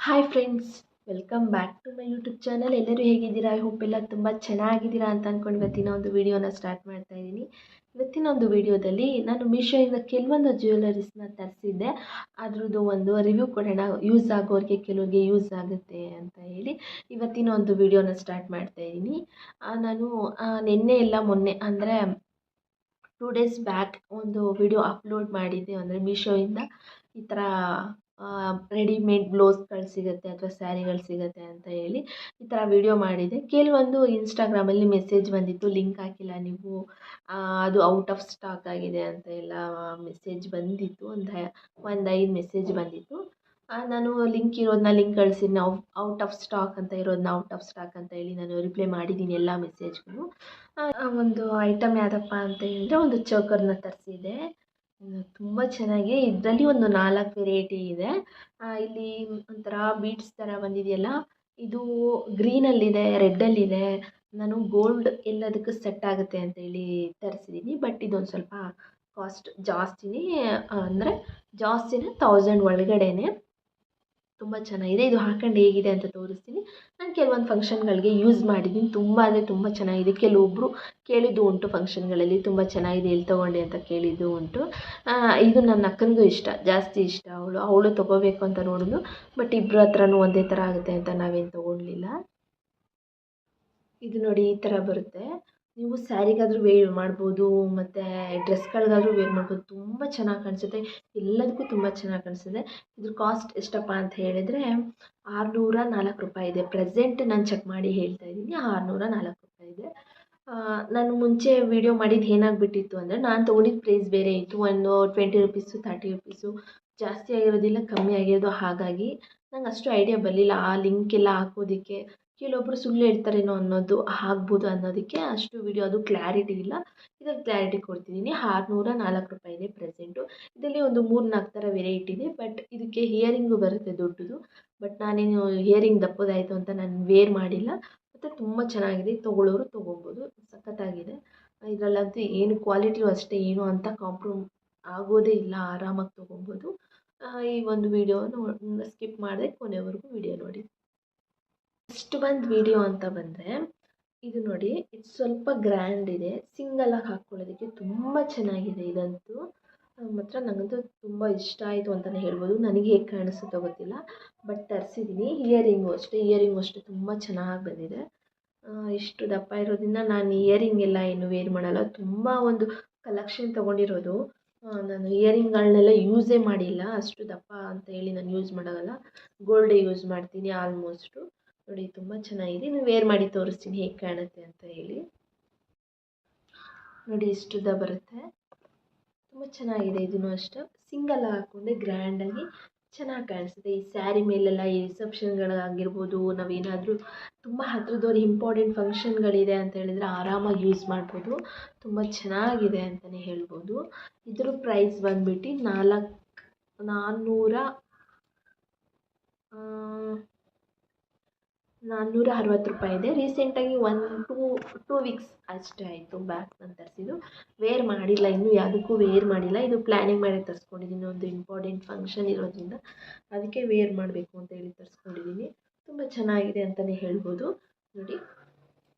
Hi friends, welcome back to my YouTube channel. ಎಲ್ಲರೂ ಹೇಗಿದ್ದೀರಾ? I hope ಎಲ್ಲ ತುಂಬ ಚೆನ್ನಾಗಿದ್ದೀರಾ ಅಂತ ಅಂದ್ಕೊಂಡು ಇವತ್ತಿನ ಒಂದು ವೀಡಿಯೋನ ಸ್ಟಾರ್ಟ್ ಮಾಡ್ತಾ ಇದ್ದೀನಿ. ಇವತ್ತಿನ ಒಂದು ವೀಡಿಯೋದಲ್ಲಿ ನಾನು ಮೀಶೋಯಿಂದ ಕೆಲವೊಂದು ಜ್ಯುವೆಲರೀಸ್ನ ತರಿಸಿದ್ದೆ. ಅದ್ರದ್ದು ಒಂದು ರಿವ್ಯೂ ಕೊಡೋಣ, ಯೂಸ್ ಆಗೋರಿಗೆ ಕೆಲವ್ರಿಗೆ ಯೂಸ್ ಆಗುತ್ತೆ ಅಂತ ಹೇಳಿ ಇವತ್ತಿನ ಒಂದು ವೀಡಿಯೋನ ಸ್ಟಾರ್ಟ್ ಮಾಡ್ತಾ ಇದ್ದೀನಿ. ನಾನು ನಿನ್ನೆ ಎಲ್ಲ ಮೊನ್ನೆ ಅಂದರೆ 2 ಡೇಸ್ ಬ್ಯಾಕ್ ಒಂದು ವಿಡಿಯೋ ಅಪ್ಲೋಡ್ ಮಾಡಿದ್ದೆ. ಅಂದರೆ ಮೀಶೋಯಿಂದ ಈ ಥರ ರೆಡಿಮೇಡ್ ಬ್ಲೌಸ್ಗಳು ಸಿಗುತ್ತೆ ಅಥವಾ ಸ್ಯಾರಿಗಳು ಸಿಗುತ್ತೆ ಅಂತ ಹೇಳಿ ಈ ಥರ ವಿಡಿಯೋ ಮಾಡಿದೆ. ಕೆಲವೊಂದು ಇನ್ಸ್ಟಾಗ್ರಾಮಲ್ಲಿ ಮೆಸೇಜ್ ಬಂದಿತ್ತು, ಲಿಂಕ್ ಹಾಕಿಲ್ಲ ನೀವು, ಅದು ಔಟ್ ಆಫ್ ಸ್ಟಾಕ್ ಆಗಿದೆ ಅಂತ ಎಲ್ಲ ಮೆಸೇಜ್ ಬಂದಿತ್ತು. ಒಂದು 5 ಮೆಸೇಜ್ ಬಂದಿತ್ತು. ನಾನು ಲಿಂಕ್ ಇರೋದನ್ನ ಲಿಂಕ್ ಕಳಿಸಿದ್ನ ಔಟ್ ಆಫ್ ಸ್ಟಾಕ್ ಅಂತ ಇರೋದನ್ನ ಔಟ್ ಆಫ್ ಸ್ಟಾಕ್ ಅಂತ ಹೇಳಿ ನಾನು ರಿಪ್ಲೈ ಮಾಡಿದ್ದೀನಿ ಎಲ್ಲ ಮೆಸೇಜ್ಗೂ. ಒಂದು ಐಟಮ್ ಯಾವುದಪ್ಪ ಅಂತ ಹೇಳಿದ್ರೆ ಒಂದು ಚೋಕರ್ನ ತರಿಸಿದೆ. ತುಂಬ ಚೆನ್ನಾಗಿ, ಇದರಲ್ಲಿ ಒಂದು 4 ವೆರೈಟಿ ಇದೆ. ಇಲ್ಲಿ ಒಂಥರ ಬೀಡ್ಸ್ ಥರ ಬಂದಿದೆಯಲ್ಲ, ಇದು ಗ್ರೀನಲ್ಲಿದೆ, ರೆಡ್ಡಲ್ಲಿದೆ. ನಾನು ಗೋಲ್ಡ್ ಎಲ್ಲದಕ್ಕೂ ಸೆಟ್ ಆಗುತ್ತೆ ಅಂತ ಹೇಳಿ ತರಿಸಿದ್ದೀನಿ. ಬಟ್ ಇದೊಂದು ಸ್ವಲ್ಪ ಕಾಸ್ಟ್ ಜಾಸ್ತಿನೇ, ಅಂದರೆ ಜಾಸ್ತಿನೇ, 1000 ಒಳಗಡೆನೆ. ತುಂಬ ಚೆನ್ನಾಗಿದೆ. ಇದು ಹಾಕೊಂಡು ಹೇಗಿದೆ ಅಂತ ತೋರಿಸ್ತೀನಿ. ನಾನು ಕೆಲವೊಂದು ಫಂಕ್ಷನ್ಗಳಿಗೆ ಯೂಸ್ ಮಾಡಿದ್ದೀನಿ. ತುಂಬ ಅಂದರೆ ತುಂಬ ಚೆನ್ನಾಗಿದೆ. ಕೆಲವೊಬ್ಬರು ಕೇಳಿದ್ದು ಉಂಟು, ಫಂಕ್ಷನ್ಗಳಲ್ಲಿ ತುಂಬ ಚೆನ್ನಾಗಿದೆ, ಎಲ್ಲಿ ತೊಗೊಂಡೆ ಅಂತ ಕೇಳಿದ್ದು ಉಂಟು. ಇದು ನನ್ನ ಅಕ್ಕನಿಗೂ ಇಷ್ಟ, ಜಾಸ್ತಿ ಇಷ್ಟ. ಅವಳು ತೊಗೋಬೇಕು ಅಂತ ನೋಡಿದ್ಲು. ಬಟ್ ಇಬ್ಬರ ಹತ್ರನೂ ಒಂದೇ ಥರ ಆಗುತ್ತೆ ಅಂತ ನಾವೇನು ತೊಗೊಳ್ಲಿಲ್ಲ. ಇದು ನೋಡಿ, ಈ ಥರ ಬರುತ್ತೆ. ನೀವು ಸ್ಯಾರಿಗಾದರೂ ವೇರ್ ಮಾಡ್ಬೋದು, ಮತ್ತು ಡ್ರೆಸ್ಗಳಿಗಾದರೂ ವೇರ್ ಮಾಡ್ಬೋದು. ತುಂಬ ಚೆನ್ನಾಗಿ ಕಾಣಿಸುತ್ತೆ, ಎಲ್ಲದಕ್ಕೂ ತುಂಬ ಚೆನ್ನಾಗಿ ಕಾಣಿಸುತ್ತೆ. ಇದ್ರ ಕಾಸ್ಟ್ ಎಷ್ಟಪ್ಪ ಅಂತ ಹೇಳಿದರೆ 604 ರೂಪಾಯಿ ಇದೆ. ಪ್ರೆಸೆಂಟ್ ನಾನು ಚೆಕ್ ಮಾಡಿ ಹೇಳ್ತಾ ಇದ್ದೀನಿ, 604 ರೂಪಾಯಿ ಇದೆ. ನಾನು ಮುಂಚೆ ವೀಡಿಯೋ ಮಾಡಿದ್ದು ಏನಾಗ್ಬಿಟ್ಟಿತ್ತು ಅಂದರೆ, ನಾನು ತೊಗೊಂಡಿದ್ದು ಪ್ರೈಸ್ ಬೇರೆ ಇತ್ತು. ಒಂದು 20 ರುಪೀಸು, 30 ರುಪೀಸು, ಜಾಸ್ತಿ ಆಗಿರೋದಿಲ್ಲ, ಕಮ್ಮಿ ಆಗಿರೋದು. ಹಾಗಾಗಿ ನಂಗೆ ಅಷ್ಟು ಐಡಿಯಾ ಬರಲಿಲ್ಲ ಆ ಲಿಂಕ್ ಎಲ್ಲ ಹಾಕೋದಕ್ಕೆ. ಕೆಲವೊಬ್ಬರು ಸುಳ್ಳು ಹೇಳ್ತಾರೇನೋ ಅನ್ನೋದು ಆಗ್ಬೋದು ಅನ್ನೋದಕ್ಕೆ ಅಷ್ಟು ವಿಡಿಯೋ ಅದು ಕ್ಲಾರಿಟಿ ಇಲ್ಲ. ಇದ್ರಲ್ಲಿ ಕ್ಲಾರಿಟಿ ಕೊಡ್ತಿದ್ದೀನಿ. 604 ರೂಪಾಯಿ ಇದೆ ಪ್ರೆಸೆಂಟು. ಇದರಲ್ಲಿ ಒಂದು 3-4 ಥರ ವೆರೈಟಿ ಇದೆ. ಬಟ್ ಇದಕ್ಕೆ ಇಯರಿಂಗು ಬರುತ್ತೆ ದೊಡ್ಡದು. ಬಟ್ ನಾನೇನು ಇಯರಿಂಗ್ ದಪ್ಪದಾಯಿತು ಅಂತ ನಾನು ವೇರ್ ಮಾಡಿಲ್ಲ. ಮತ್ತು ತುಂಬ ಚೆನ್ನಾಗಿದೆ, ತೊಗೊಳ್ಳೋರು ತೊಗೊಬೋದು, ಸಖತ್ತಾಗಿದೆ. ಇದರಲ್ಲಂತೂ ಏನು ಕ್ವಾಲಿಟಿಯೂ ಅಷ್ಟೇ ಏನು ಅಂತ ಆಗೋದೇ ಇಲ್ಲ, ಆರಾಮಾಗಿ ತೊಗೊಬೋದು. ಈ ಒಂದು ವೀಡಿಯೋನ ಸ್ಕಿಪ್ ಮಾಡದೆ ಕೊನೆವರೆಗೂ ವಿಡಿಯೋ ನೋಡಿ. ನೆಕ್ಸ್ಟ್ ಒಂದು ವಿಡಿಯೋ ಅಂತ ಬಂದರೆ, ಇದು ನೋಡಿ, ಇದು ಸ್ವಲ್ಪ ಗ್ರ್ಯಾಂಡ್ ಇದೆ, ಸಿಂಗಲಾಗಿ ಹಾಕ್ಕೊಳ್ಳೋದಕ್ಕೆ ತುಂಬ ಚೆನ್ನಾಗಿದೆ. ಇದಂತೂ ಮಾತ್ರ ನನಗಂತೂ ತುಂಬ ಇಷ್ಟ ಆಯಿತು ಅಂತಲೇ ಹೇಳ್ಬೋದು. ನನಗೆ ಹೇಗೆ ಕಾಣಿಸುತ್ತೋ ಗೊತ್ತಿಲ್ಲ, ಬಟ್ ತರಿಸಿದ್ದೀನಿ. ಇಯರಿಂಗು ಅಷ್ಟೇ ತುಂಬ ಚೆನ್ನಾಗಿ ಬಂದಿದೆ. ಇಷ್ಟು ದಪ್ಪ ಇರೋದ್ರಿಂದ ನಾನು ಇಯರಿಂಗ್ ಎಲ್ಲ ಏನು ವೇರ್ ಮಾಡಲ್ಲ. ತುಂಬ ಒಂದು ಕಲೆಕ್ಷನ್ ತೊಗೊಂಡಿರೋದು. ನಾನು ಇಯರಿಂಗ್ಗಳನ್ನೆಲ್ಲ ಯೂಸೇ ಮಾಡಿಲ್ಲ, ಅಷ್ಟು ದಪ್ಪ ಅಂತ ಹೇಳಿ ನಾನು ಯೂಸ್ ಮಾಡೋಲ್ಲ. ಗೋಲ್ಡೇ ಯೂಸ್ ಮಾಡ್ತೀನಿ ಆಲ್ಮೋಸ್ಟು. ನೋಡಿ, ತುಂಬ ಚೆನ್ನಾಗಿದೆ. ನೀವು ವೇರ್ ಮಾಡಿ ತೋರಿಸ್ತೀನಿ ಹೇಗೆ ಕಾಣುತ್ತೆ ಅಂತ ಹೇಳಿ. ನೋಡಿ, ಇಷ್ಟುದ್ದ ಬರುತ್ತೆ, ತುಂಬ ಚೆನ್ನಾಗಿದೆ. ಇದೂ ಅಷ್ಟೇ ಸಿಂಗಲ್ ಹಾಕ್ಕೊಂಡೆ ಗ್ರ್ಯಾಂಡಾಗಿ ಚೆನ್ನಾಗಿ ಕಾಣಿಸುತ್ತೆ. ಈ ಸ್ಯಾರಿ ಮೇಲೆಲ್ಲ ಈ ರಿಸೆಪ್ಷನ್ಗಳಾಗಿರ್ಬೋದು, ನಾವೇನಾದರೂ ತುಂಬ ಹತ್ರದವ್ರು ಇಂಪಾರ್ಟೆಂಟ್ ಫಂಕ್ಷನ್ಗಳಿದೆ ಅಂತ ಹೇಳಿದರೆ ಆರಾಮಾಗಿ ಯೂಸ್ ಮಾಡ್ಬೋದು. ತುಂಬ ಚೆನ್ನಾಗಿದೆ ಅಂತಲೇ ಹೇಳ್ಬೋದು. ಇದ್ರ ಪ್ರೈಸ್ ಬಂದುಬಿಟ್ಟು 460 ರೂಪಾಯಿ ಇದೆ. ರೀಸೆಂಟಾಗಿ 1-2 ವೀಕ್ಸ್ ಅಷ್ಟೇ ಆಯಿತು ಬ್ಯಾಕ್ ನಾನು ತರಿಸಿದ್ದು. ವೇರ್ ಮಾಡಿಲ್ಲ, ಇನ್ನೂ ಯಾವುದಕ್ಕೂ ವೇರ್ ಮಾಡಿಲ್ಲ. ಇದು ಪ್ಲ್ಯಾನಿಂಗ್ ಮಾಡಿ ತರಿಸ್ಕೊಂಡಿದ್ದೀನಿ, ಒಂದು ಇಂಪಾರ್ಟೆಂಟ್ ಫಂಕ್ಷನ್ ಇರೋದ್ರಿಂದ ಅದಕ್ಕೆ ವೇರ್ ಮಾಡಬೇಕು ಅಂತ ಹೇಳಿ ತರಿಸ್ಕೊಂಡಿದ್ದೀನಿ. ತುಂಬ ಚೆನ್ನಾಗಿದೆ ಅಂತಲೇ ಹೇಳ್ಬೋದು. ನೋಡಿ,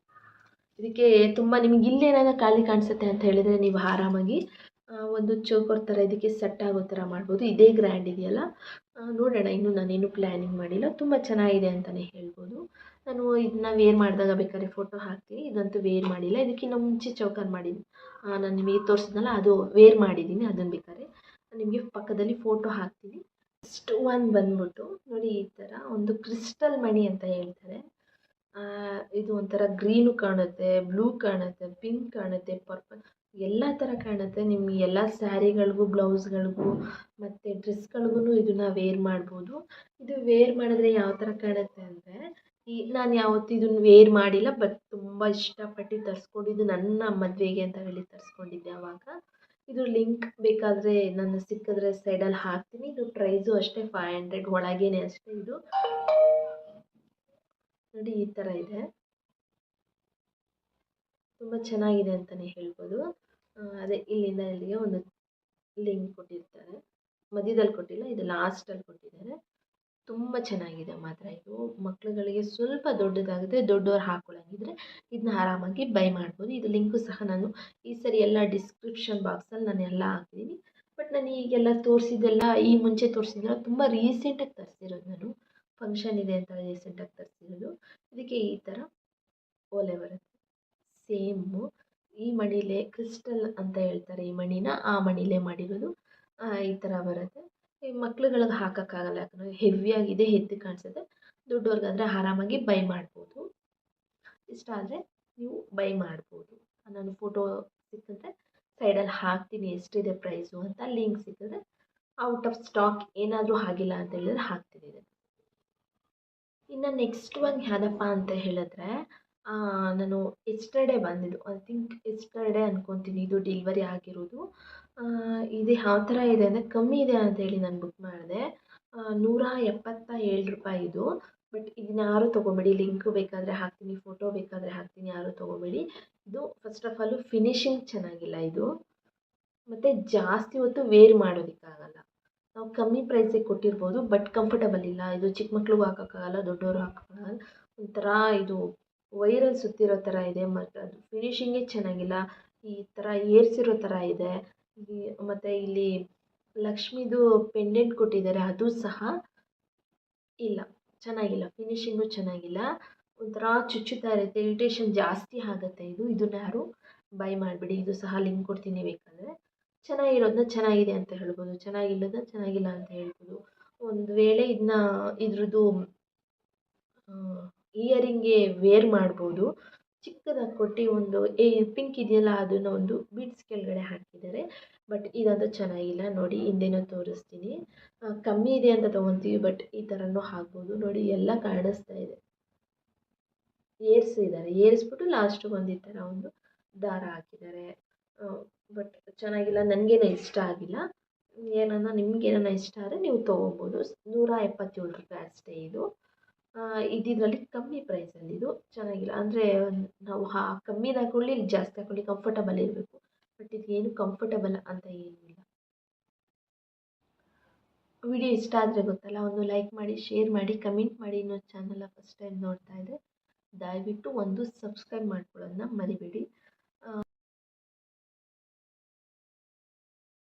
ಇದಕ್ಕೆ ತುಂಬ ನಿಮಗೆ ಇಲ್ಲೇನಾಗ ಖಾಲಿ ಕಾಣಿಸುತ್ತೆ ಅಂತ ಹೇಳಿದರೆ ನೀವು ಆರಾಮಾಗಿ ಒಂದು ಚೋಕರ್ ಥರ ಇದಕ್ಕೆ ಸೆಟ್ ಆಗೋ ಥರ ಮಾಡ್ಬೋದು. ಇದೇ ಗ್ರ್ಯಾಂಡ್ ಇದೆಯಲ್ಲ, ನೋಡೋಣ. ಇನ್ನೂ ನಾನೇನು ಪ್ಲ್ಯಾನಿಂಗ್ ಮಾಡಿಲ್ಲ. ತುಂಬ ಚೆನ್ನಾಗಿದೆ ಅಂತಲೇ ಹೇಳ್ಬೋದು. ನಾನು ಇದನ್ನ ವೇರ್ ಮಾಡಿದಾಗ ಬೇಕಾದ್ರೆ ಫೋಟೋ ಹಾಕ್ತೀನಿ. ಇದಂತೂ ವೇರ್ ಮಾಡಿಲ್ಲ. ಇದಕ್ಕಿಂತ ಮುಂಚೆ ಚೋಕರ್ ಮಾಡಿದ್ದೀನಿ, ನಾನು ನಿಮಗೆ ತೋರಿಸಿದ್ನಲ್ಲ, ಅದು ವೇರ್ ಮಾಡಿದ್ದೀನಿ. ಅದನ್ನು ಬೇಕಾದ್ರೆ ನಿಮಗೆ ಪಕ್ಕದಲ್ಲಿ ಫೋಟೋ ಹಾಕ್ತೀನಿ. ನೆಕ್ಸ್ಟ್ ಒಂದು ಬಂದ್ಬಿಟ್ಟು ನೋಡಿ, ಈ ಥರ ಒಂದು ಕ್ರಿಸ್ಟಲ್ ಮಣಿ ಅಂತ ಹೇಳ್ತಾರೆ. ಇದು ಒಂಥರ ಗ್ರೀನು ಕಾಣುತ್ತೆ, ಬ್ಲೂ ಕಾಣುತ್ತೆ, ಪಿಂಕ್ ಕಾಣುತ್ತೆ, ಪರ್ಪಲ್, ಎಲ್ಲ ಥರ ಕಾಣುತ್ತೆ. ನಿಮಗೆ ಎಲ್ಲ ಸ್ಯಾರಿಗಳಿಗೂ, ಬ್ಲೌಸ್ಗಳಿಗೂ ಮತ್ತು ಡ್ರೆಸ್ಗಳಿಗೂ ಇದನ್ನು ವೇರ್ ಮಾಡ್ಬೋದು. ಇದು ವೇರ್ ಮಾಡಿದ್ರೆ ಯಾವ ಥರ ಕಾಣುತ್ತೆ ಅಂದರೆ, ನಾನು ಯಾವತ್ತೂ ಇದನ್ನು ವೇರ್ ಮಾಡಿಲ್ಲ, ಬಟ್ ತುಂಬ ಇಷ್ಟಪಟ್ಟು ತರಿಸ್ಕೊಂಡಿದ್ದು. ನನ್ನ ಮದುವೆಗೆ ಅಂತ ಹೇಳಿ ತರಿಸ್ಕೊಂಡಿದ್ದೆ ಆವಾಗ. ಇದು ಲಿಂಕ್ ಬೇಕಾದರೆ ನಾನು ಸಿಕ್ಕಿದ್ರೆ ಸೈಡಲ್ಲಿ ಹಾಕ್ತೀನಿ. ಇದು ಪ್ರೈಸು ಅಷ್ಟೇ 500 ಒಳಗೇನೆ ಅಷ್ಟೇ. ಇದು ನೋಡಿ, ಈ ಥರ ಇದೆ, ತುಂಬ ಚೆನ್ನಾಗಿದೆ ಅಂತಲೇ ಹೇಳ್ಬೋದು. ಅದೇ ಇಲ್ಲಿಂದ ಇಲ್ಲಿಗೆ ಒಂದು ಲಿಂಕ್ ಕೊಟ್ಟಿರ್ತಾರೆ, ಮಧ್ಯದಲ್ಲಿ ಕೊಟ್ಟಿಲ್ಲ, ಇದು ಲಾಸ್ಟಲ್ಲಿ ಕೊಟ್ಟಿದ್ದಾರೆ. ತುಂಬ ಚೆನ್ನಾಗಿದೆ ಮಾತ್ರ ಇದು. ಮಕ್ಳುಗಳಿಗೆ ಸ್ವಲ್ಪ ದೊಡ್ಡದಾಗಿದೆ, ದೊಡ್ಡವ್ರು ಹಾಕ್ಕೊಳ್ಳೋಂಗಿದ್ರೆ ಇದನ್ನ ಆರಾಮಾಗಿ ಬೈ ಮಾಡ್ಬೋದು. ಇದು ಲಿಂಕು ಸಹ ನಾನು ಈ ಸರಿ ಎಲ್ಲ ಡಿಸ್ಕ್ರಿಪ್ಷನ್ ಬಾಕ್ಸಲ್ಲಿ ನಾನು ಎಲ್ಲ ಹಾಕಿದ್ದೀನಿ. ಬಟ್ ನಾನು ಈಗೆಲ್ಲ ತೋರಿಸಿದ್ದೆಲ್ಲ ಈ ಮುಂಚೆ ತೋರಿಸಿದ್ದೆಲ್ಲ ತುಂಬ ರೀಸೆಂಟಾಗಿ ತರಿಸಿರೋದು. ನಾನು ಫಂಕ್ಷನ್ ಇದೆ ಅಂತ ರೀಸೆಂಟಾಗಿ ತರಿಸಿರೋದು. ಇದಕ್ಕೆ ಈ ಥರ ಓಲೆ ಬರುತ್ತೆ ಸೇಮು. ಈ ಮಣಿಲೇ ಕ್ರಿಸ್ಟಲ್ ಅಂತ ಹೇಳ್ತಾರೆ, ಈ ಮಣಿನ ಆ ಮಣಿಲೇ ಮಾಡಿರೋದು. ಈ ಥರ ಬರುತ್ತೆ. ಈ ಮಕ್ಳುಗಳಿಗೆ ಹಾಕೋಕ್ಕಾಗಲ್ಲ, ಯಾಕಂದರೆ ಹೆವಿಯಾಗಿದೆ, ಎದ್ದು ಕಾಣಿಸುತ್ತೆ. ದೊಡ್ಡವ್ರಿಗಾದರೆ ಆರಾಮಾಗಿ ಬೈ ಮಾಡ್ಬೋದು. ಇಷ್ಟ ಆದರೆ ನೀವು ಬೈ ಮಾಡ್ಬೋದು. ನಾನು ಫೋಟೋ ಸಿಕ್ಕಿದ್ರೆ ಸೈಡಲ್ಲಿ ಹಾಕ್ತೀನಿ ಎಷ್ಟಿದೆ ಪ್ರೈಸು ಅಂತ. ಲಿಂಕ್ ಸಿಕ್ಕಿದ್ರೆ ಔಟ್ ಆಫ್ ಸ್ಟಾಕ್ ಏನಾದರೂ ಆಗಿಲ್ಲ ಅಂತ ಹೇಳಿದ್ರೆ ಹಾಕ್ತೀನಿ ಇದನ್ನು. ಇನ್ನು ನೆಕ್ಸ್ಟ್ ಒನ್ ಯಾವುದಪ್ಪ ಅಂತ ಹೇಳಿದ್ರೆ ನಾನು ಎಸ್ಟರ್ಡೇ ಬಂದಿದ್ದು, ಐ ಥಿಂಕ್ ಎಸ್ಟರ್ಡೇ ಅಂದ್ಕೊತೀನಿ ಇದು ಡೆಲಿವರಿ ಆಗಿರೋದು. ಇದು ಯಾವ ಥರ ಇದೆ ಅಂದರೆ ಕಮ್ಮಿ ಇದೆ ಅಂತೇಳಿ ನಾನು ಬುಕ್ ಮಾಡಿದೆ. ₹177 ಇದು. ಬಟ್ ಇದನ್ನ ಯಾರೂ ತೊಗೊಬೇಡಿ, ಲಿಂಕು ಬೇಕಾದರೆ ಹಾಕ್ತೀನಿ, ಫೋಟೋ ಬೇಕಾದರೆ ಹಾಕ್ತೀನಿ, ಯಾರೂ ತೊಗೊಬೇಡಿ. ಇದು ಫಸ್ಟ್ ಆಫ್ ಆಲು ಫಿನಿಶಿಂಗ್ ಚೆನ್ನಾಗಿಲ್ಲ ಇದು, ಮತ್ತು ಜಾಸ್ತಿ ಹೊತ್ತು ವೇರ್ ಮಾಡೋದಕ್ಕಾಗಲ್ಲ. ನಾವು ಕಮ್ಮಿ ಪ್ರೈಸಿಗೆ ಕೊಟ್ಟಿರ್ಬೋದು, ಬಟ್ ಕಂಫರ್ಟಬಲ್ ಇಲ್ಲ. ಇದು ಚಿಕ್ಕ ಮಕ್ಳಿಗೂ ಹಾಕೋಕ್ಕಾಗಲ್ಲ, ದೊಡ್ಡವರು ಹಾಕೋಕ್ಕಾಗಲ್ಲ. ಒಂಥರ ಇದು ವೈರಲ್ಲಿ ಸುತ್ತಿರೋ ಥರ ಇದೆ, ಮತ್ತು ಅದು ಫಿನಿಶಿಂಗೇ ಚೆನ್ನಾಗಿಲ್ಲ. ಈ ಥರ ಏರ್ಸಿರೋ ಥರ ಇದೆ. ಮತ್ತು ಇಲ್ಲಿ ಲಕ್ಷ್ಮೀದು ಪೆಂಡೆಂಟ್ ಕೊಟ್ಟಿದ್ದಾರೆ, ಅದು ಸಹ ಇಲ್ಲ, ಚೆನ್ನಾಗಿಲ್ಲ. ಫಿನಿಶಿಂಗು ಚೆನ್ನಾಗಿಲ್ಲ. ಒಂಥರ ಚುಚ್ಚುತ್ತಾ ಇರುತ್ತೆ, ಇರಿಟೇಷನ್ ಜಾಸ್ತಿ ಆಗುತ್ತೆ ಇದು. ಇದನ್ನ ಯಾರು ಬೈ ಮಾಡಿಬಿಡಿ. ಇದು ಸಹ ಲಿಂಕ್ ಕೊಡ್ತೀನಿ ಬೇಕಾದರೆ. ಚೆನ್ನಾಗಿರೋದನ್ನ ಚೆನ್ನಾಗಿದೆ ಅಂತ ಹೇಳ್ಬೋದು, ಚೆನ್ನಾಗಿಲ್ಲದನ್ನ ಚೆನ್ನಾಗಿಲ್ಲ ಅಂತ ಹೇಳ್ಬೋದು. ಒಂದು ವೇಳೆ ಇದನ್ನ ಇದ್ರದ್ದು ಇಯರಿಂಗ್ಗೆ ವೇರ್ ಮಾಡ್ಬೋದು. ಚಿಕ್ಕದಾಗಿ ಕೊಟ್ಟು ಒಂದು ಪಿಂಕ್ ಇದೆಯಲ್ಲ ಅದನ್ನು ಒಂದು ಬೀಡ್ಸ್ ಕೆಳಗಡೆ ಹಾಕಿದ್ದಾರೆ. ಬಟ್ ಇದಂತೂ ಚೆನ್ನಾಗಿಲ್ಲ. ನೋಡಿ ಹಿಂದೆನೂ ತೋರಿಸ್ತೀನಿ. ಕಮ್ಮಿ ಇದೆ ಅಂತ ತೊಗೊತೀವಿ, ಬಟ್ ಈ ಥರನೂ ಆಗ್ಬೋದು. ನೋಡಿ ಎಲ್ಲ ಕಾಣಿಸ್ತಾ ಇದೆ, ಏರಿಸಿದ್ದಾರೆ, ಏರಿಸ್ಬಿಟ್ಟು ಲಾಸ್ಟಿಗೆ ಒಂದು ಈ ಥರ ಒಂದು ದಾರ ಹಾಕಿದ್ದಾರೆ. ಬಟ್ ಚೆನ್ನಾಗಿಲ್ಲ, ನನಗೇನೋ ಇಷ್ಟ ಆಗಿಲ್ಲ. ಏನನ್ನ ನಿಮ್ಗೇನೋ ಇಷ್ಟ ಆದರೆ ನೀವು ತೊಗೊಬೋದು. ₹177 ಅಷ್ಟೇ ಇದು. ಇದರಲ್ಲಿ ಕಮ್ಮಿ ಪ್ರೈಸಲ್ಲಿ ಇದು ಚೆನ್ನಾಗಿಲ್ಲ. ಅಂದರೆ ನಾವು ಕಮ್ಮಿದು ಹಾಕ್ಕೊಳ್ಳಿ, ಇಲ್ಲಿ ಜಾಸ್ತಿ ಹಾಕ್ಕೊಳ್ಳಿ, ಕಂಫರ್ಟಬಲ್ ಇರಬೇಕು. ಬಟ್ ಇದೇನು ಕಂಫರ್ಟಬಲ್ ಅಂತ ಏನೂ ಇಲ್ಲ. ವಿಡಿಯೋ ಇಷ್ಟ ಆದರೆ ಗೊತ್ತಲ್ಲ, ಒಂದು ಲೈಕ್ ಮಾಡಿ, ಶೇರ್ ಮಾಡಿ, ಕಮೆಂಟ್ ಮಾಡಿ. ಇನ್ನೊಂದು ಚಾನಲ್ನ ಫಸ್ಟ್ ಟೈಮ್ ನೋಡ್ತಾ ಇದ್ದರೆ ದಯವಿಟ್ಟು ಒಂದು ಸಬ್ಸ್ಕ್ರೈಬ್ ಮಾಡ್ಕೊಳ್ಳೋದನ್ನ ಮರಿಬೇಡಿ.